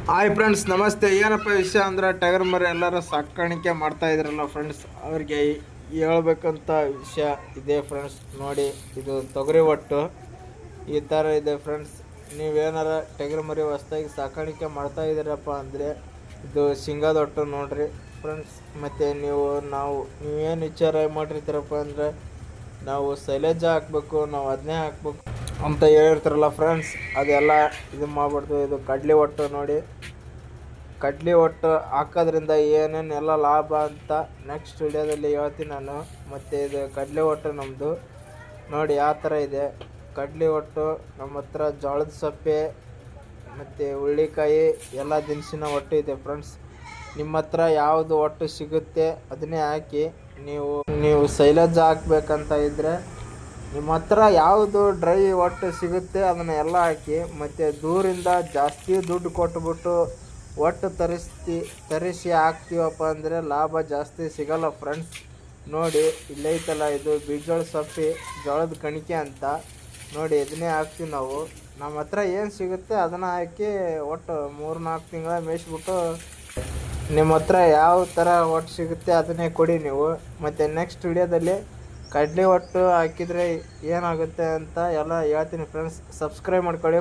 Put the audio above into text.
Hi friends, ನಮಸ್ತೆ. ಏನಪ್ಪ ವಿಷಯ ಅಂದ್ರೆ ಟಗರ್ ಮರಿ ಎಲ್ಲರೂ ಸಾಕಾಣಿಕೆ ಮಾಡ್ತಾ ಇದ್ರಲ್ಲ ಫ್ರೆಂಡ್ಸ್, ಅವ್ರಿಗೆ ಹೇಳ್ಬೇಕಂತ ವಿಷಯ ಇದೆ ಫ್ರೆಂಡ್ಸ್. ನೋಡಿ, ಇದು ತೊಗರಿ ಒಟ್ಟು ಈ ಥರ ಇದೆ ಫ್ರೆಂಡ್ಸ್. ನೀವೇನಾರ ಟಗರ್ ಮರಿ ಹೊಸ್ದಾಗಿ ಸಾಕಾಣಿಕೆ ಮಾಡ್ತಾ ಇದ್ದೀರಪ್ಪ ಅಂದರೆ ಇದು ಶೇಂಗಾದ ಒಟ್ಟು ನೋಡ್ರಿ ಫ್ರೆಂಡ್ಸ್. ಮತ್ತು ನೀವೇನು ವಿಚಾರ ಮಾಡಿರ್ತೀರಪ್ಪ ಅಂದರೆ ನಾವು ಸೈಲೇಜ್ ಹಾಕ್ಬೇಕು, ನಾವು ಅದನ್ನೇ ಹಾಕ್ಬೇಕು ಅಂತ ಹೇಳಿರ್ತಾರಲ್ಲ ಫ್ರೆಂಡ್ಸ್, ಅದೆಲ್ಲ ಇದು ಮಾಡ್ಬಿಡ್ತು. ಇದು ಕಡ್ಲಿ ಒಟ್ಟು ನೋಡಿ, ಕಡ್ಲಿ ಒಟ್ಟು ಹಾಕೋದ್ರಿಂದ ಏನೇನೆಲ್ಲ ಲಾಭ ಅಂತ ನೆಕ್ಸ್ಟ್ ವಿಡಿಯೋದಲ್ಲಿ ಹೇಳ್ತೀನಿ ನಾನು. ಮತ್ತು ಇದು ಕಡ್ಲಿ ಒಟ್ಟು ನಮ್ಮದು ನೋಡಿ ಯಾವ ಥರ ಇದೆ. ಕಡ್ಲಿ ಒಟ್ಟು ನಮ್ಮ ಹತ್ರ ಜೋಳದ ಸೊಪ್ಪೆ ಮತ್ತು ಹುಳ್ಳಿಕಾಯಿ ಎಲ್ಲ ದಿನಸಿನ ಒಟ್ಟು ಇದೆ ಫ್ರೆಂಡ್ಸ್. ನಿಮ್ಮ ಹತ್ರ ಯಾವುದು ಒಟ್ಟು ಸಿಗುತ್ತೆ ಅದನ್ನೇ ಹಾಕಿ. ನೀವು ಸೈಲೇಜ್ ಹಾಕ್ಬೇಕಂತ ಇದ್ದರೆ ನಿಮ್ಮ ಹತ್ರ ಯಾವುದು ಡ್ರೈ ಒಟ್ಟು ಸಿಗುತ್ತೆ ಅದನ್ನು ಎಲ್ಲ ಹಾಕಿ. ಮತ್ತು ದೂರಿಂದ ಜಾಸ್ತಿ ದುಡ್ಡು ಕೊಟ್ಬಿಟ್ಟು ಒಟ್ಟು ತರಿಸಿ ಹಾಕ್ತೀವಪ್ಪ ಅಂದರೆ ಲಾಭ ಜಾಸ್ತಿ ಸಿಗಲ್ಲ ಫ್ರೆಂಡ್ಸ್. ನೋಡಿ, ಇಲ್ಲೈತಲ್ಲ, ಇದು ಬೀಜೋಳ ಸೊಪ್ಪಿ ಜೋಳದ ಕಣಿಕೆ ಅಂತ ನೋಡಿ, ಇದನ್ನೇ ಹಾಕ್ತೀವಿ ನಾವು. ನಮ್ಮ ಹತ್ರ ಏನು ಸಿಗುತ್ತೆ ಅದನ್ನು ಹಾಕಿ ಒಟ್ಟು 3-4 ತಿಂಗಳ ಮೇಯಿಸ್ಬಿಟ್ಟು ನಿಮ್ಮ ಹತ್ರ ಯಾವ ಥರ ಒಟ್ಟು ಸಿಗುತ್ತೆ ಅದನ್ನೇ ಕೊಡಿ ನೀವು. ಮತ್ತು ನೆಕ್ಸ್ಟ್ ವಿಡಿಯೋದಲ್ಲಿ ಕಡ್ಲಿ ಒಟ್ಟು ಹಾಕಿದರೆ ಏನಾಗುತ್ತೆ ಅಂತ ಎಲ್ಲ ಹೇಳ್ತೀನಿ ಫ್ರೆಂಡ್ಸ್. ಸಬ್ಸ್ಕ್ರೈಬ್ ಮಾಡ್ಕೊಳ್ಳಿ.